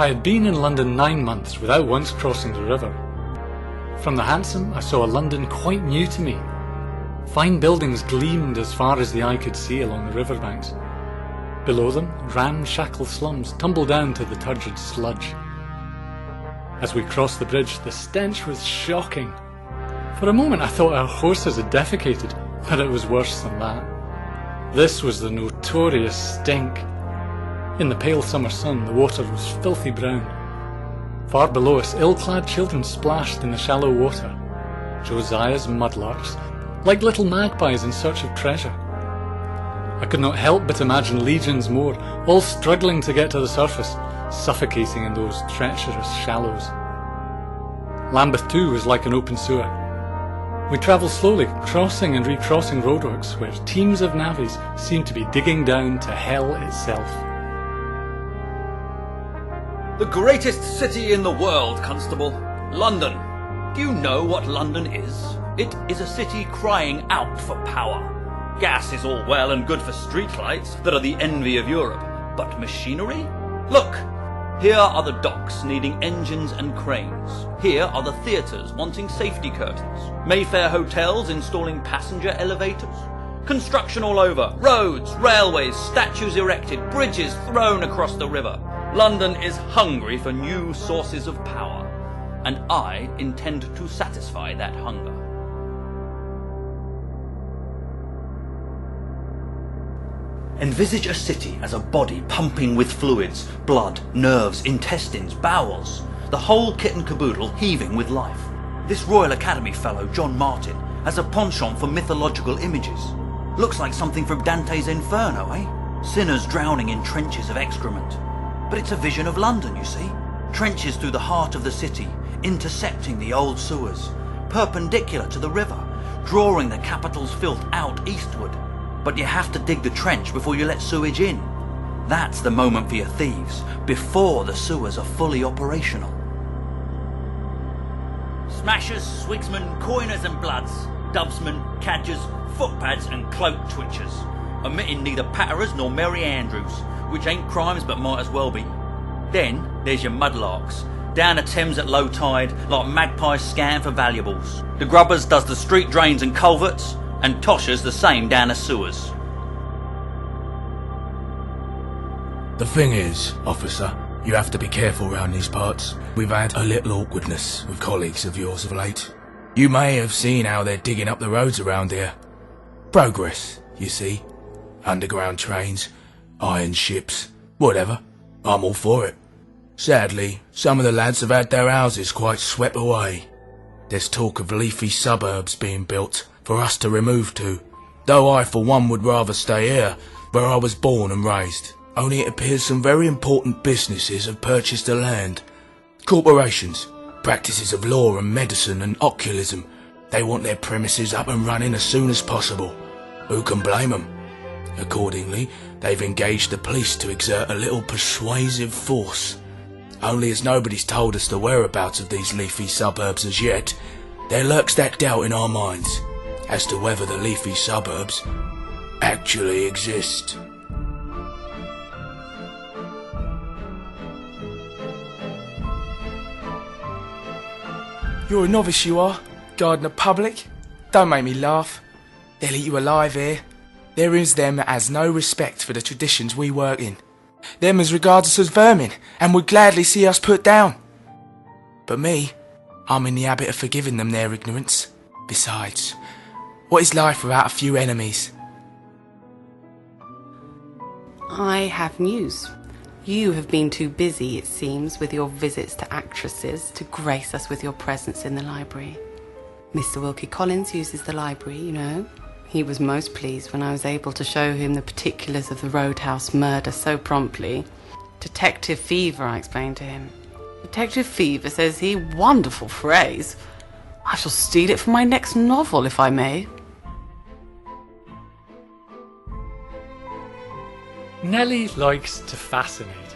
I had been in London 9 months without once crossing the river. From the hansom I saw a London quite new to me. Fine buildings gleamed as far as the eye could see along the riverbanks. Below them, ramshackle slums tumbled down to the turgid sludge. As we crossed the bridge, the stench was shocking. For a moment I thought our horses had defecated, but it was worse than that. This was the notorious stink. In the pale summer sun, the water was filthy brown. Far below us, ill-clad children splashed in the shallow water. Josiah's mudlarks, like little magpies in search of treasure. I could not help but imagine legions more, all struggling to get to the surface, suffocating in those treacherous shallows. Lambeth too was like an open sewer. We travelled slowly, crossing and recrossing roadworks where teams of navvies seemed to be digging down to hell itself. The greatest city in the world, Constable. London. Do you know what London is? It is a city crying out for power. Gas is all well and good for streetlights that are the envy of Europe, but machinery? Look! Here are the docks needing engines and cranes. Here are the theatres wanting safety curtains. Mayfair hotels installing passenger elevators. Construction all over. Roads, railways, statues erected, bridges thrown across the river. London is hungry for new sources of power, and I intend to satisfy that hunger. Envisage a city as a body pumping with fluids, blood, nerves, intestines, bowels, the whole kit and caboodle heaving with life. This Royal Academy fellow, John Martin, has a penchant for mythological images. Looks like something from Dante's Inferno, eh? Sinners drowning in trenches of excrement. But it's a vision of London, you see. Trenches through the heart of the city, intercepting the old sewers, perpendicular to the river, drawing the capital's filth out eastward. But you have to dig the trench before you let sewage in. That's the moment for your thieves, before the sewers are fully operational. Smashers, swigsmen, coiners and bloods, dubsmen, cadgers, footpads and cloak twitchers, omitting neither patterers nor Merry Andrews, which ain't crimes but might as well be. Then there's your mudlarks, down the Thames at low tide like magpies scan for valuables. The grubbers does the street drains and culverts, and Toshers the same down the sewers. The thing is, officer, you have to be careful round these parts. We've had a little awkwardness with colleagues of yours of late. You may have seen how they're digging up the roads around here. Progress, you see. Underground trains, iron ships, whatever. I'm all for it. Sadly, some of the lads have had their houses quite swept away. There's talk of leafy suburbs being built for us to remove to, though I for one would rather stay here, where I was born and raised. Only it appears some very important businesses have purchased the land. Corporations, practices of law and medicine and occultism, they want their premises up and running as soon as possible. Who can blame them? Accordingly, they've engaged the police to exert a little persuasive force. Only as nobody's told us the whereabouts of these leafy suburbs as yet, there lurks that doubt in our minds as to whether the leafy suburbs actually exist. You're a novice, you are, guarding the public. Don't make me laugh. They'll eat you alive here. There is them that has no respect for the traditions we work in. Them as regards us as vermin, and would gladly see us put down. But me, I'm in the habit of forgiving them their ignorance. Besides, what is life without a few enemies? I have news. You have been too busy, it seems, with your visits to actresses to grace us with your presence in the library. Mr. Wilkie Collins uses the library, you know. He was most pleased when I was able to show him the particulars of the Roadhouse murder so promptly. Detective Fever, I explained to him. Detective Fever, says he. Wonderful phrase. I shall steal it for my next novel, if I may. Nellie likes to fascinate.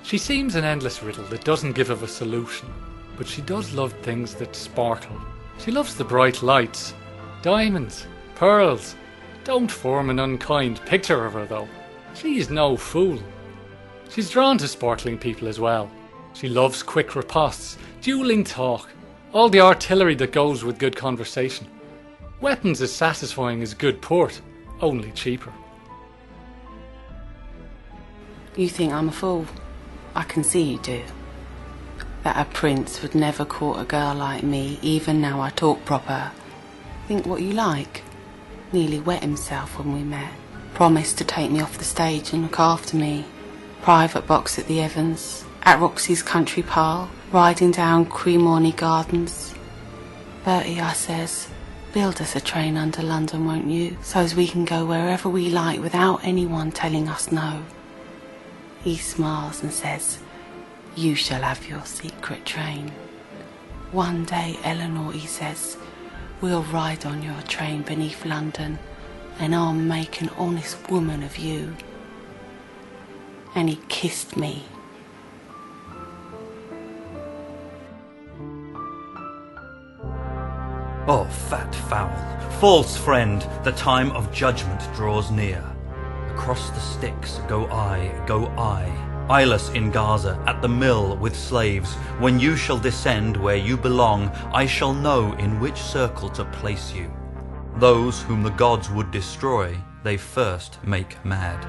She seems an endless riddle that doesn't give her a solution, but she does love things that sparkle. She loves the bright lights, diamonds, pearls. Don't form an unkind picture of her though. She's no fool. She's drawn to sparkling people as well, She loves quick repasts, dueling talk, all the artillery that goes with good conversation. Weapons as satisfying as good port, only cheaper. You think I'm a fool? I can see you do. That a prince would never court a girl like me, even now I talk proper. Think what you like. Nearly wet himself when we met. Promised to take me off the stage and look after me. Private box at the Evans, at Roxy's country pile, riding down Cremorny Gardens. Bertie, I says, build us a train under London, won't you, so as we can go wherever we like without anyone telling us no. He smiles and says, you shall have your secret train. One day, Eleanor, he says, we'll ride on your train beneath London, and I'll make an honest woman of you. And he kissed me. Oh, fat fowl, false friend, the time of judgment draws near. Across the Styx go I, eyeless in Gaza, at the mill with slaves. When you shall descend where you belong, I shall know in which circle to place you. Those whom the gods would destroy, they first make mad.